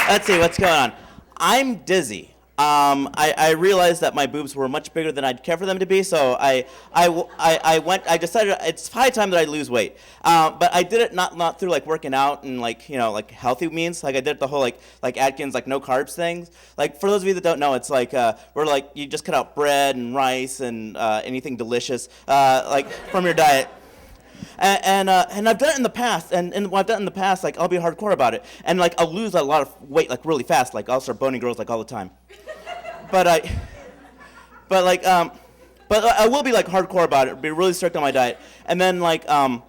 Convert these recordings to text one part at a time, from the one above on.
Let's see what's going on. I'm dizzy. I realized that my boobs were much bigger than I'd care for them to be, so I decided it's high time that I lose weight. But I did it not through like working out and like healthy means. Like I did the whole like Atkins like no carbs things. Like for those of you that don't know, it's like where like you just cut out bread and rice and anything delicious like from your diet. And I've done it in the past, and when I've done it in the past, like I'll be hardcore about it, and like I'll lose a lot of weight like really fast, like I'll start boning girls like all the time. But I will be like hardcore about it, be really strict on my diet, and then like I'll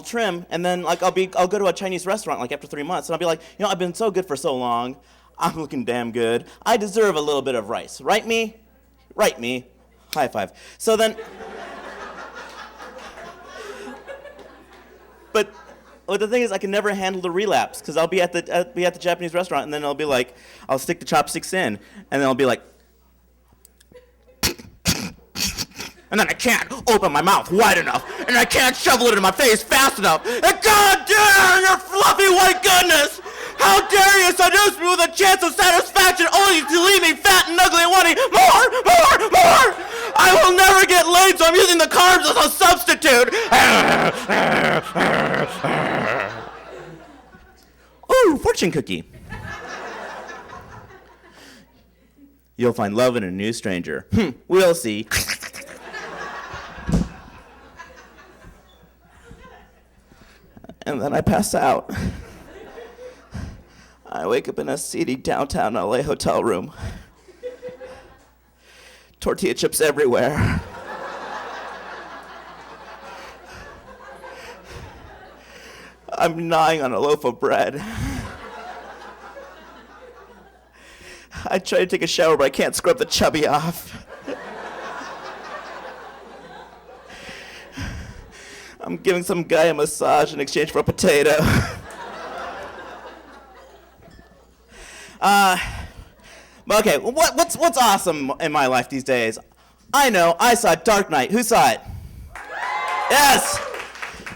trim, and then like I'll go to a Chinese restaurant like after 3 months, and I'll be like, I've been so good for so long, I'm looking damn good, I deserve a little bit of rice, right me? Right me, high five. So then. But the thing is, I can never handle the relapse because I'll be at the Japanese restaurant, and then I'll stick the chopsticks in, and then I'll be like, and then I can't open my mouth wide enough, and I can't shovel it in my face fast enough. And God damn, your fluffy white goodness! How dare you seduce me with a chance of satisfaction only to leave me fat and ugly and wanting more! I will never get laid, so I'm using the carbs as a substitute. Ooh, fortune cookie. You'll find love in a new stranger. We'll see. And then I pass out. I wake up in a seedy downtown LA hotel room. Tortilla chips everywhere. I'm gnawing on a loaf of bread. I try to take a shower, but I can't scrub the chubby off. I'm giving some guy a massage in exchange for a potato. Okay, what's awesome in my life these days? I know, I saw Dark Knight. Who saw it? Yes!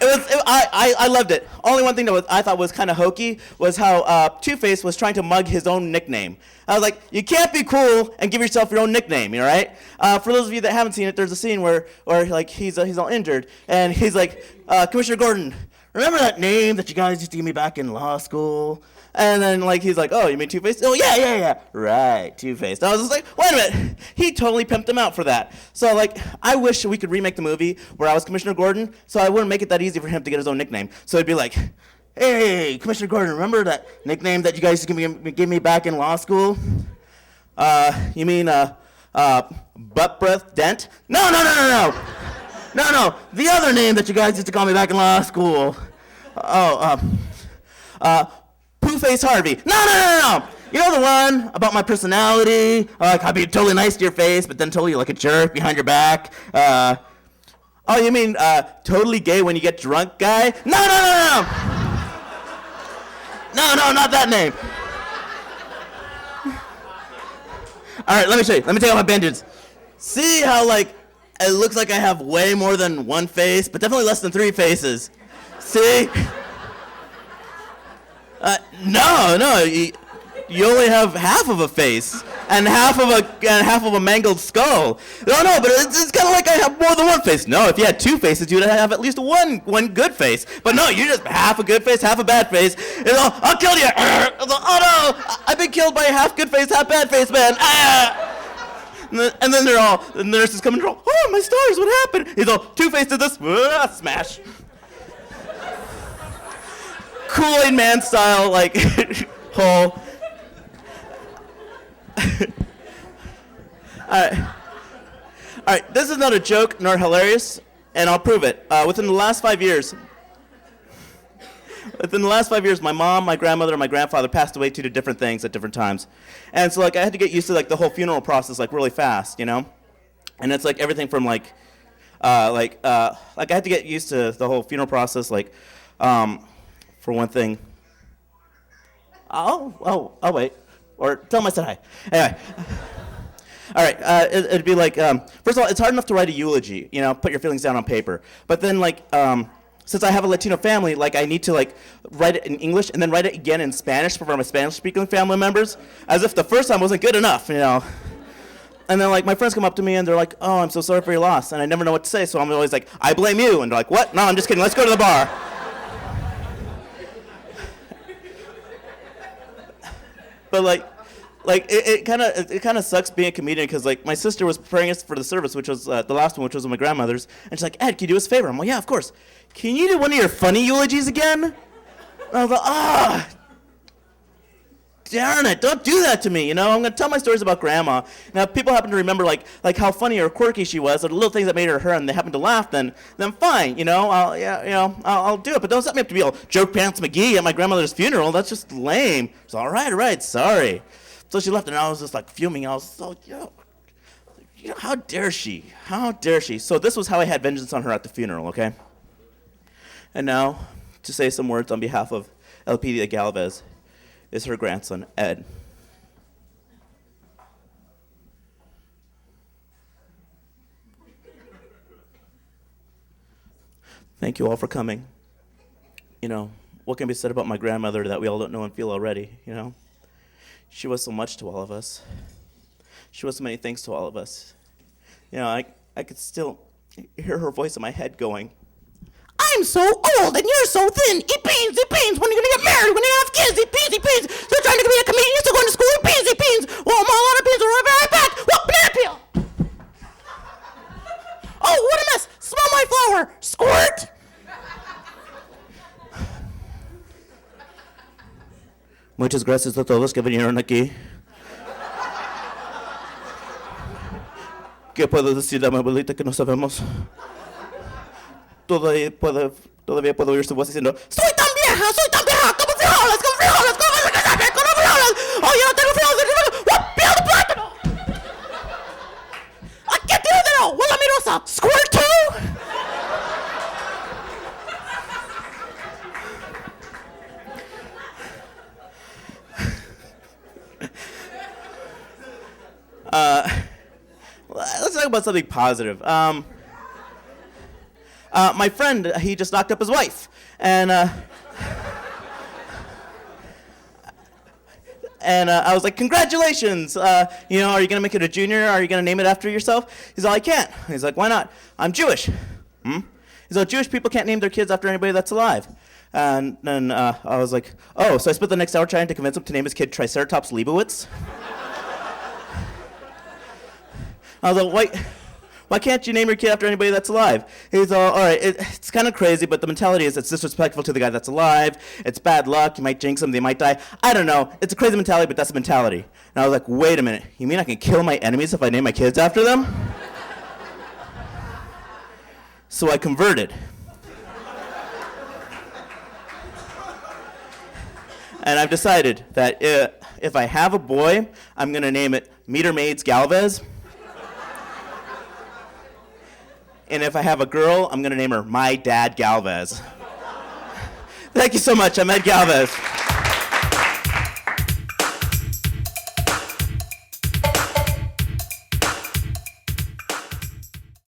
I loved it. Only one thing that I thought was kind of hokey was how Two-Face was trying to mug his own nickname. I was like, you can't be cool and give yourself your own nickname, all right? For those of you that haven't seen it, there's a scene where like he's all injured, and he's like, Commissioner Gordon, remember that name that you guys used to give me back in law school? And then like he's like, oh, you mean Two-Face? Oh, yeah. Right, Two-Face. And I was just like, wait a minute. He totally pimped him out for that. So like, I wish we could remake the movie where I was Commissioner Gordon, so I wouldn't make it that easy for him to get his own nickname. So it'd be like, hey, Commissioner Gordon, remember that nickname that you guys used to give me back in law school? You mean butt breath dent? No. No, the other name that you guys used to call me back in law school. Pooh-Face Harvey. No. You know the one about my personality? Like I'd be totally nice to your face, but then totally like a jerk behind your back. Oh, you mean totally gay when you get drunk guy? No. No, not that name. All right, let me show you. Let me take off my bandages. See how like it looks like I have way more than one face, but definitely less than 3 faces. See? No, you only have half of a face and half of a mangled skull. No, but it's kind of like I have more than one face. No, if you had 2 faces, you'd have at least one good face. But no, you just half a good face, half a bad face. I'll kill you. Oh no, I've been killed by a half good face, half bad face man. And then the nurses come and go, oh my stars, what happened? He's all, Two-Face did this, smash. Kool-Aid Man style, like, hole. All right, this is not a joke nor hilarious, and I'll prove it. Within the last 5 years, my mom, my grandmother, and my grandfather passed away due to different things at different times. And so, like, I had to get used to, like, the whole funeral process, like, really fast, you know? And it's, like, everything from, I had to get used to the whole funeral process, like, for one thing. I'll wait. Or tell them I said hi. Anyway. All right, it'd be like, first of all, it's hard enough to write a eulogy, you know, put your feelings down on paper. But then, like, since I have a Latino family, like I need to like write it in English and then write it again in Spanish for my Spanish-speaking family members, as if the first time wasn't good enough, you know. And then like my friends come up to me and they're like, "Oh, I'm so sorry for your loss," and I never know what to say, so I'm always like, "I blame you," and they're like, "What? No, I'm just kidding. Let's go to the bar." But like it kind of sucks being a comedian because like my sister was preparing us for the service, which was the last one, which was with my grandmother's, and she's like, "Ed, can you do us a favor?" I'm like, "Yeah, of course. Can you do one of your funny eulogies again?" And I was like, darn it, don't do that to me, you know? I'm gonna tell my stories about grandma. Now, if people happen to remember like how funny or quirky she was, or the little things that made her her, and they happen to laugh, then fine, you know? I'll do it. But don't set me up to be all Joke Pants McGee at my grandmother's funeral. That's just lame. So all right, sorry. So she left, and I was just like fuming. I was so, how dare she? How dare she? So this was how I had vengeance on her at the funeral, okay? And now, to say some words on behalf of Ed Galvez, is her grandson, Ed. Thank you all for coming. You know, what can be said about my grandmother that we all don't know and feel already, you know? She was so much to all of us. She was so many things to all of us. You know, I could still hear her voice in my head going, "I'm so old and you're so thin. It pains. When are you gonna get married? When are you gonna have kids? It pains. Still trying to be a comedian, still going to school. It pains. Well, I'm all out of pins. We'll be right back. Whoa, banana peel. Oh, what a mess. Smell my flower. Squirt." Muchas gracias a todos que vinieron aquí. ¿Qué puedo decir a mi abuelita que no sabemos? Todavía puedo oír su voz diciendo, soy tan vieja, como frijoles. Oh, yo no tengo frijoles. What? ¡Peel de plátano! ¿A qué tiro de no? ¡Huela mirosa! ¿Squirt too? Let's talk about something positive. My friend, he just knocked up his wife, and I was like, "Congratulations! You know, are you gonna make it a junior? Are you gonna name it after yourself?" He's like, "I can't." He's like, "Why not?" "I'm Jewish." He's like, "Jewish people can't name their kids after anybody that's alive." And then I was like, "Oh," so I spent the next hour trying to convince him to name his kid Triceratops Leibowitz. I was like, why can't you name your kid after anybody that's alive? He's all right, it's kind of crazy, but the mentality is it's disrespectful to the guy that's alive. It's bad luck. You might jinx them. They might die. I don't know. It's a crazy mentality, but that's the mentality. And I was like, wait a minute. You mean I can kill my enemies if I name my kids after them? So I converted. And I've decided that if I have a boy, I'm going to name it Meter Maids Galvez. And if I have a girl, I'm going to name her My Dad Galvez. Thank you so much. I'm Ed Galvez.